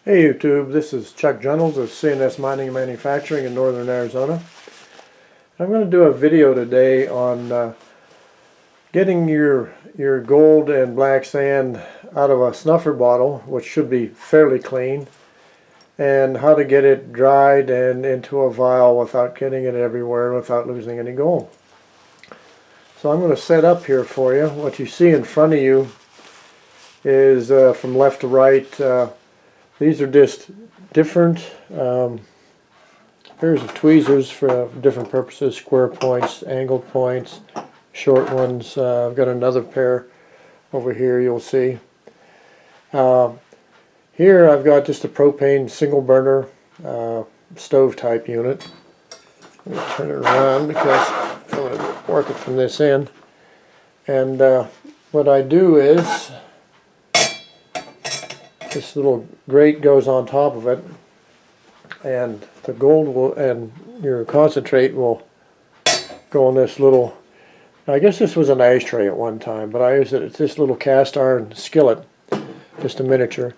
Hey YouTube, this is Chuck Junnels of CNS Mining and Manufacturing in northern Arizona. I'm going to do a video today on getting your gold and black sand out of a snuffer bottle, which should be fairly clean, and how to get it dried and into a vial without getting it everywhere, without losing any gold. So I'm going to set up here for you. What you see in front of you is from left to right. These are just different pairs of tweezers for different purposes, square points, angled points, short ones. I've got another pair over here you'll see. Here I've got just a propane single burner stove type unit. Let me turn it around because I'm going to work it from this end. And what I do is this little grate goes on top of it, and the gold will, and your concentrate will go in this little, I guess this was an ashtray at one time, but I use it, it's this little cast iron skillet, just a miniature.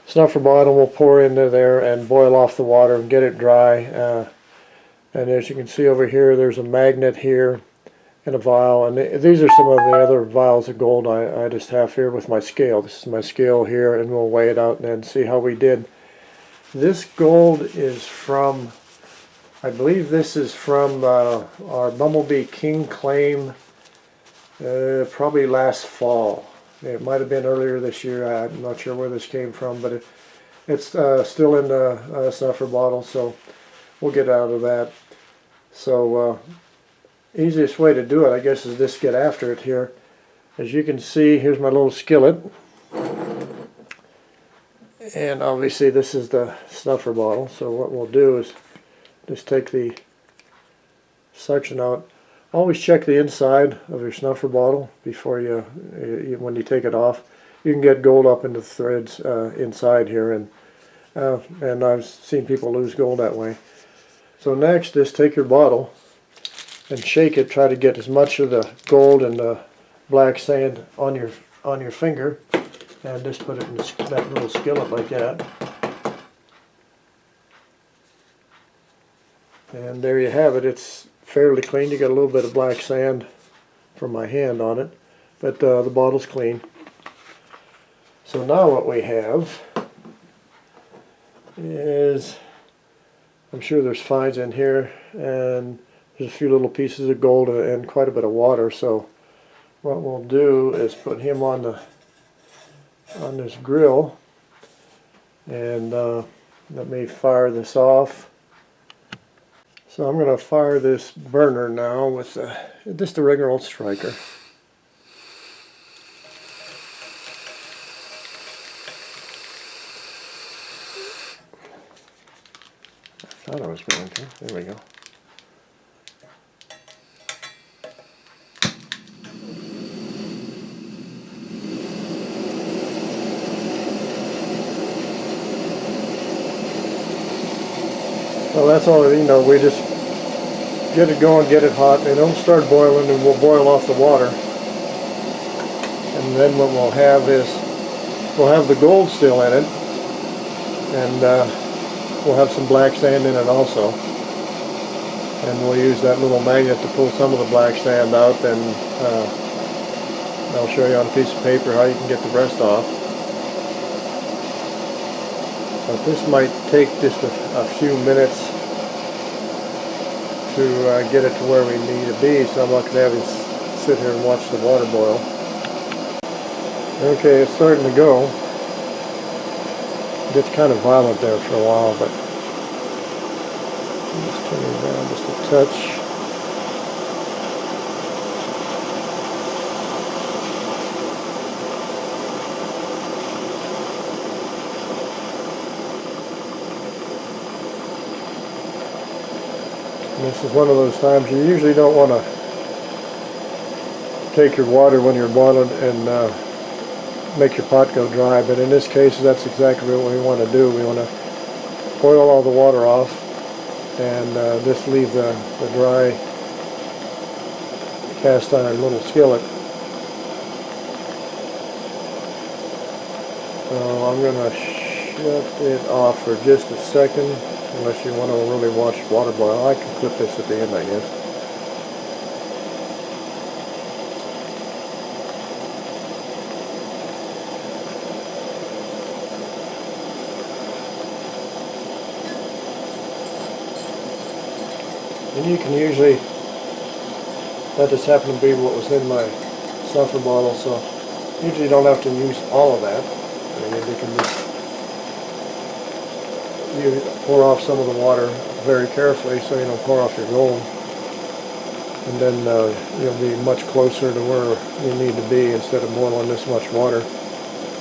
Snuffer bottle will pour into there and boil off the water and get it dry. And as you can see over here, there's a magnet here and a vial, and these are some of the other vials of gold I just have here with my scale. This is my scale here, and we'll weigh it out and then see how we did. This gold is from, I believe this is from our Bumblebee King claim, probably last fall. It might have been earlier this year. I'm not sure where this came from, but it's still in the snuffer bottle, so we'll get out of that. So easiest way to do it, I guess, is just get after it here. As you can see, here's my little skillet, and obviously this is the snuffer bottle. So what we'll do is just take the suction out. Always check the inside of your snuffer bottle before when you take it off. You can get gold up into the threads inside here, and I've seen people lose gold that way. So next, just take your bottle and shake it. Try to get as much of the gold and the black sand on your finger, and just put it in that little skillet like that. And there you have it. It's fairly clean. You got a little bit of black sand from my hand on it, but the bottle's clean. So now what we have is, I'm sure there's fines in here, and there's a few little pieces of gold and quite a bit of water. So what we'll do is put him on this grill, and let me fire this off. So I'm going to fire this burner now with just a regular old striker. I thought I was going to. There we go. Well, that's all, we just get it going, get it hot, and it'll start boiling, and we'll boil off the water. And then what we'll have is, we'll have the gold still in it, and we'll have some black sand in it also. And we'll use that little magnet to pull some of the black sand out, and I'll show you on a piece of paper how you can get the rest off. But this might take just a few minutes to get it to where we need to be, so I'm not going to have you sit here and watch the water boil. Okay, it's starting to go. It gets kind of violent there for a while, but I'm just turning it down just a touch. This is one of those times you usually don't want to take your water when you're boiling and make your pot go dry, but in this case that's exactly what we want to do. We want to boil all the water off and just leave the dry cast iron little skillet. So I'm going to shut it off for just a second, unless you want to really watch water boil. I can clip this at the end, I guess. And you can usually, that just happened to be what was in my snuffer bottle, so usually you don't have to use all of that. I mean, you can just pour off some of the water very carefully so you don't pour off your gold. And then you'll be much closer to where you need to be instead of boiling this much water.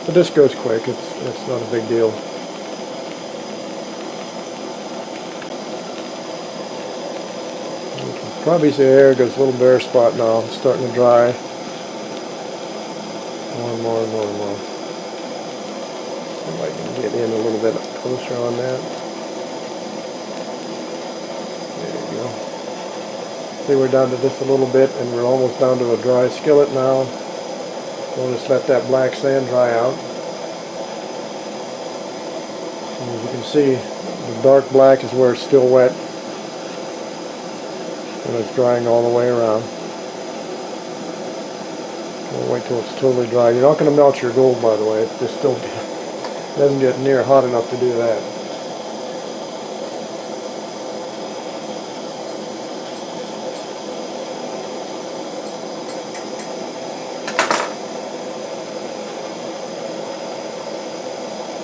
But this goes quick, it's not a big deal. Probably see there goes a little bare spot now. It's starting to dry. More and more and more and more. See if I can get in a little bit closer on that. There you go. See, we're down to just a little bit and we're almost down to a dry skillet now. We'll just let that black sand dry out. And as you can see, the dark black is where it's still wet. And it's drying all the way around. We'll wait till it's totally dry. You're not going to melt your gold, by the way. It just doesn't get near hot enough to do that.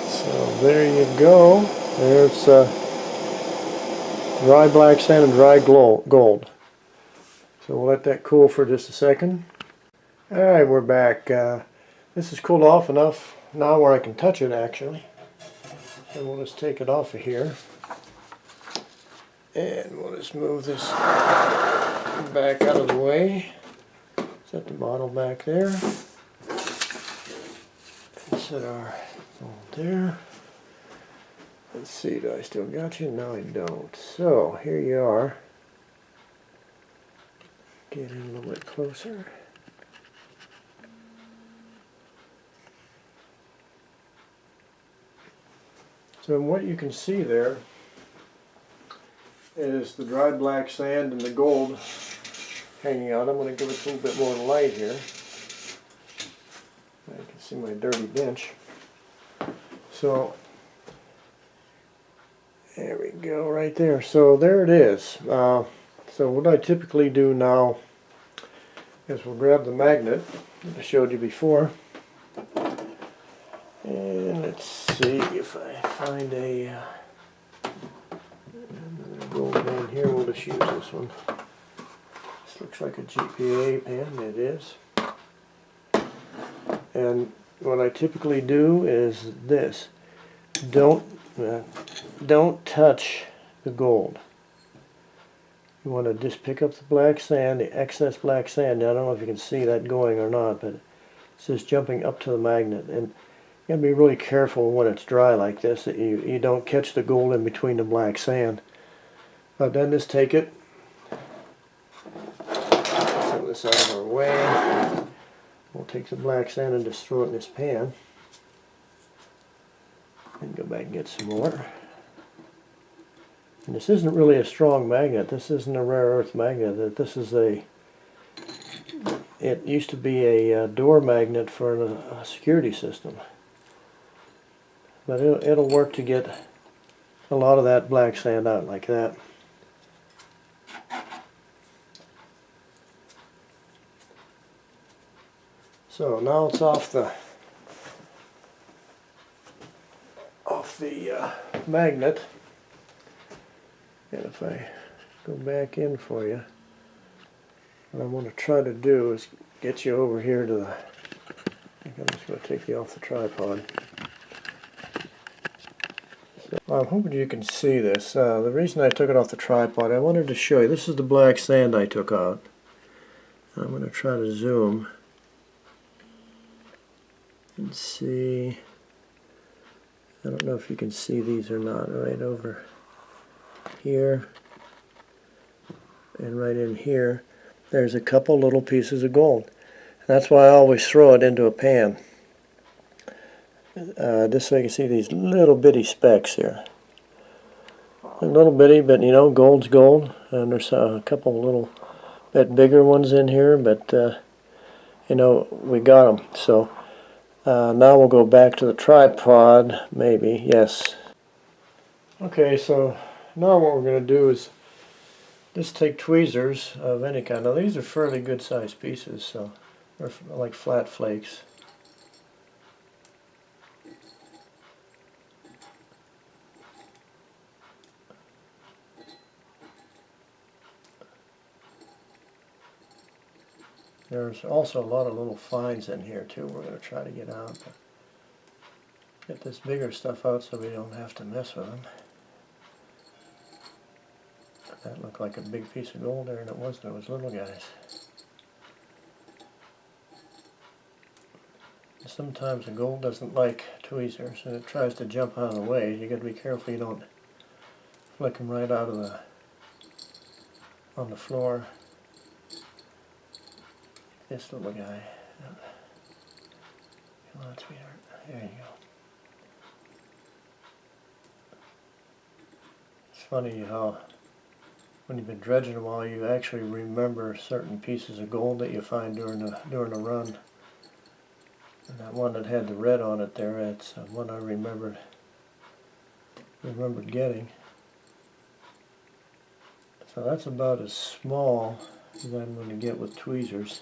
So there you go. There's dry black sand and dry gold. So we'll let that cool for just a second. Alright, we're back. This is cooled off enough now where I can touch it actually. And we'll just take it off of here. And we'll just move this back out of the way. Set the bottle back there. Set our gold there. Let's see, do I still got you? No, I don't. So, here you are. Get in a little bit closer. So what you can see there is the dry black sand and the gold hanging out. I'm going to give it a little bit more light here. I can see my dirty bench. So, there we go, right there. So there it is. So what I typically do now is we'll grab the magnet that I showed you before. And let's see if I find a another gold pen here. We'll just use this one. This looks like a GPA pen. It is. And what I typically do is this. Don't touch the gold. You want to just pick up the black sand, the excess black sand. Now, I don't know if you can see that going or not, but it's just jumping up to the magnet. And you got to be really careful when it's dry like this that you don't catch the gold in between the black sand. But then just take it, set this out of our way. We'll take the black sand and just throw it in this pan. And go back and get some more. And this isn't really a strong magnet. This isn't a rare earth magnet. This is it used to be a door magnet for a security system. But it'll work to get a lot of that black sand out like that. So now it's off the magnet, and if I go back in for you, what I want to try to do is get you over here to the, I think I'm just going to take you off the tripod. So, I'm hoping you can see this. The reason I took it off the tripod, I wanted to show you, this is the black sand I took out. I'm going to try to zoom and see. I don't know if you can see these or not, right over here and right in here there's a couple little pieces of gold. And that's why I always throw it into a pan. just so you can see these little bitty specks here. A little bitty, but you know, gold's gold. And there's a couple little bit bigger ones in here, but you know, we got them. So now we'll go back to the tripod, maybe. Yes. Okay, so now what we're going to do is just take tweezers of any kind. Now these are fairly good sized pieces, so they're like flat flakes. There's also a lot of little fines in here too we're going to try to get out. Get this bigger stuff out so we don't have to mess with them. That looked like a big piece of gold there, and it wasn't. It was little guys. Sometimes the gold doesn't like tweezers, and it tries to jump out of the way. You got to be careful you don't flick them right out of the on the floor. This little guy. Come on, sweetheart. There you go. It's funny how when you've been dredging a while, you actually remember certain pieces of gold that you find during the run. And that one that had the red on it there, it's one I remembered getting. So that's about as small as I'm going to get with tweezers.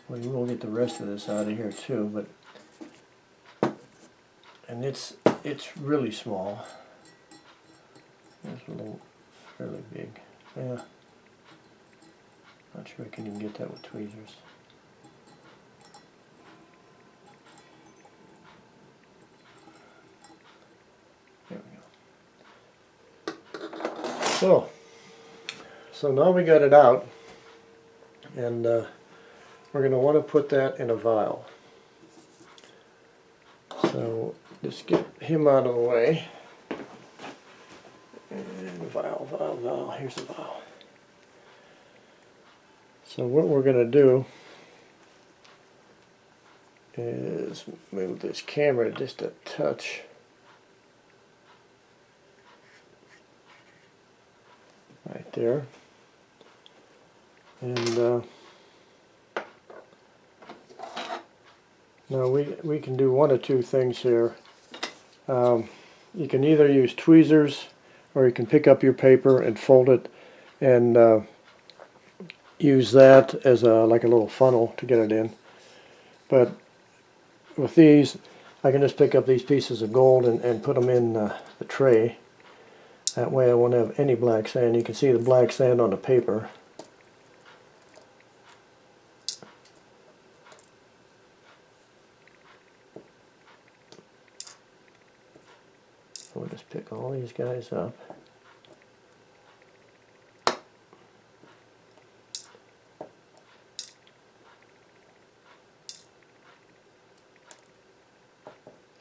We will get the rest of this out of here too, and it's really small. It's a little fairly big. Yeah. Not sure I can even get that with tweezers. There we go. So now we got it out, and we're going to want to put that in a vial. So just get him out of the way. And vial. Here's the vial. So what we're going to do is move this camera just a touch. Right there. And now we can do one of two things here. You can either use tweezers, or you can pick up your paper and fold it and use that as like a little funnel to get it in. But with these, I can just pick up these pieces of gold and put them in the tray. That way I won't have any black sand. You can see the black sand on the paper. We'll just pick all these guys up.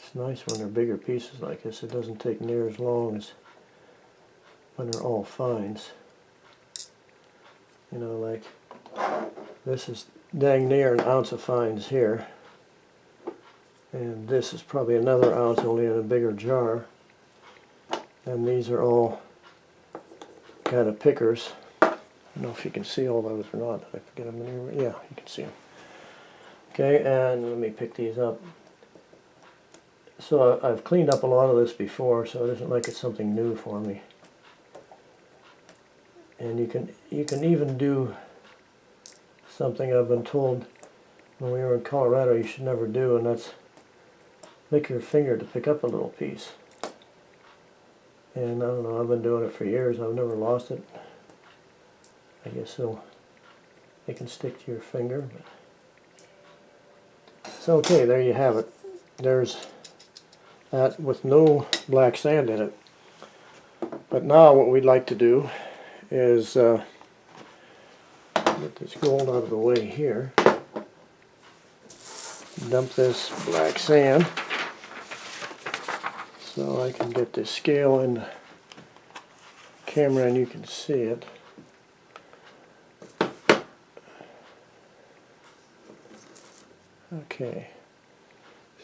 It's nice when they're bigger pieces like this. It doesn't take near as long as when they're all fines. You know, like this is dang near an ounce of fines here. And this is probably another ounce, only in a bigger jar. And these are all kind of pickers. I don't know if you can see all those or not. Did I forget them anywhere? Yeah, you can see them. Okay, and let me pick these up. So I've cleaned up a lot of this before, so it isn't like it's something new for me. And you can even do something I've been told when we were in Colorado you should never do, and that's lick your finger to pick up a little piece. And I don't know, I've been doing it for years. I've never lost it. I guess it can stick to your finger. So okay, there you have it. There's that with no black sand in it. But now what we'd like to do is get this gold out of the way here. Dump this black sand so I can get this scale in the camera and you can see it. Okay,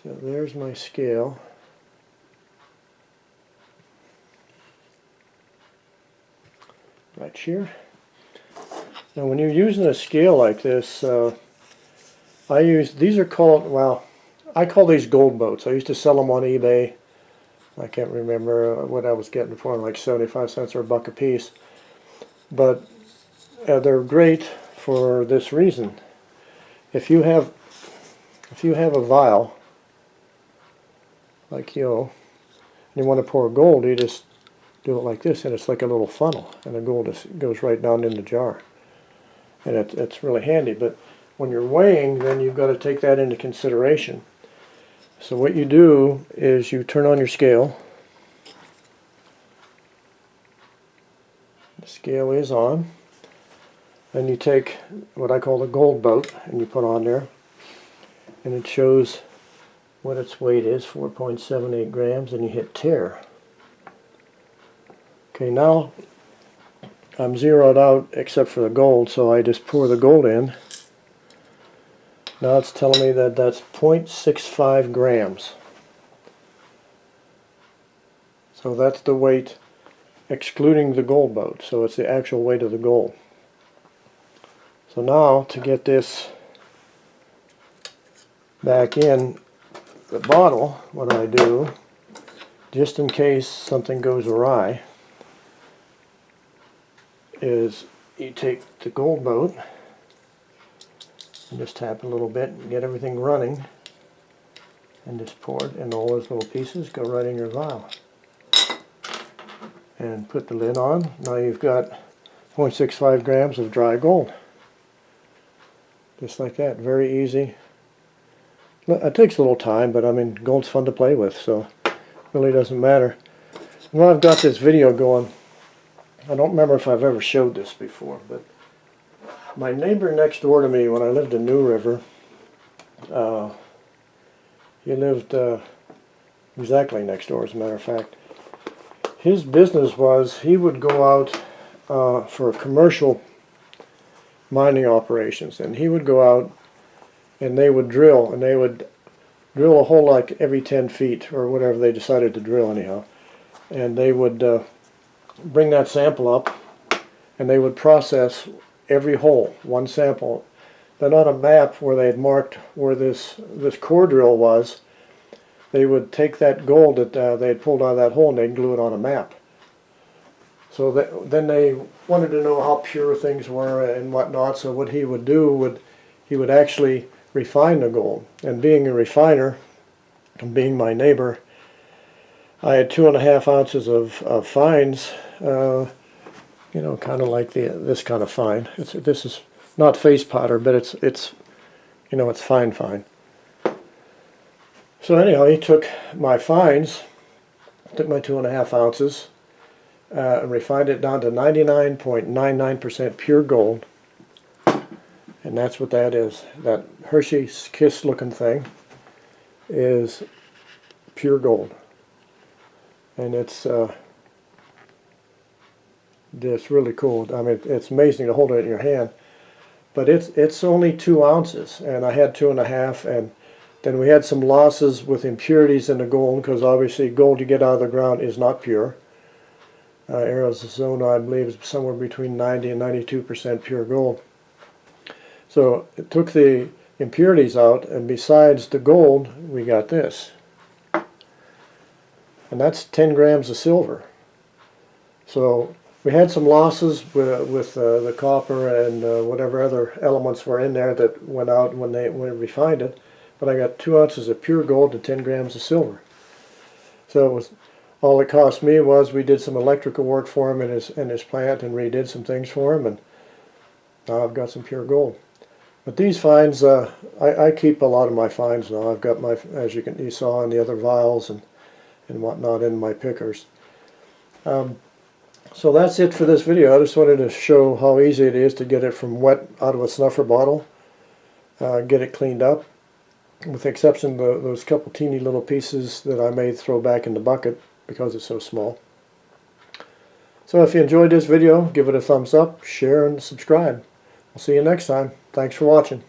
So there's my scale. Right here. Now when you're using a scale like this, these are called, well, I call these gold boats. I used to sell them on eBay. I can't remember what I was getting for them, like 75 cents or $1 a piece. But they're great for this reason. If you have a vial, like and you want to pour gold, you just do it like this, and it's like a little funnel, and the gold goes right down in the jar. And it's really handy. But when you're weighing, then you've got to take that into consideration. So what you do is you turn on your scale. The scale is on. Then you take what I call the gold boat and you put on there, and it shows what its weight is, 4.78 grams, and you hit tare. Okay, now I'm zeroed out except for the gold, so I just pour the gold in. Now it's telling me that that's 0.65 grams. So that's the weight excluding the gold boat, so it's the actual weight of the gold. So now to get this back in the bottle, what I do, just in case something goes awry, is you take the gold boat and just tap a little bit and get everything running, and just pour it, and all those little pieces go right in your vial. And put the lid on. Now you've got 0.65 grams of dry gold. Just like that, very easy. It takes a little time, but I mean, gold's fun to play with, so it really doesn't matter. Well, I've got this video going. I don't remember if I've ever showed this before, but my neighbor next door to me when I lived in New River, he lived exactly next door, as a matter of fact. His business was he would go out for commercial mining operations, and he would go out and they would drill, and they would drill a hole like every 10 feet or whatever they decided to drill anyhow, and they would bring that sample up, and they would process every hole, one sample. Then on a map where they had marked where this core drill was, they would take that gold that they had pulled out of that hole and they'd glue it on a map. So then they wanted to know how pure things were and whatnot, so what he would do, he would actually refine the gold. And being a refiner, and being my neighbor, I had 2.5 ounces of fines, you know, kind of like this kind of fine. This is not face powder, but it's you know, it's fine. So anyhow, he took my fines, took my 2.5 ounces, and refined it down to 99.99% pure gold. And that's what that is. That Hershey's Kiss looking thing is pure gold. And it's really cool. I mean, it's amazing to hold it in your hand. But it's only 2 ounces, and I had 2.5, and then we had some losses with impurities in the gold, because obviously gold you get out of the ground is not pure. Arizona, I believe, is somewhere between 90 and 92% pure gold. So it took the impurities out, and besides the gold, we got this. And that's 10 grams of silver. So we had some losses with the copper and whatever other elements were in there that went out when we refined it. But I got 2 ounces of pure gold and 10 grams of silver. So it was, all it cost me was we did some electrical work for him in his plant and redid some things for him, and now I've got some pure gold. But these fines, I keep a lot of my fines now. I've got my, as you saw in the other vials and whatnot in my pickers. So that's it for this video. I just wanted to show how easy it is to get it from wet out of a snuffer bottle, get it cleaned up, with the exception of those couple teeny little pieces that I may throw back in the bucket because it's so small. So if you enjoyed this video, give it a thumbs up, share, and subscribe. I'll see you next time. Thanks for watching.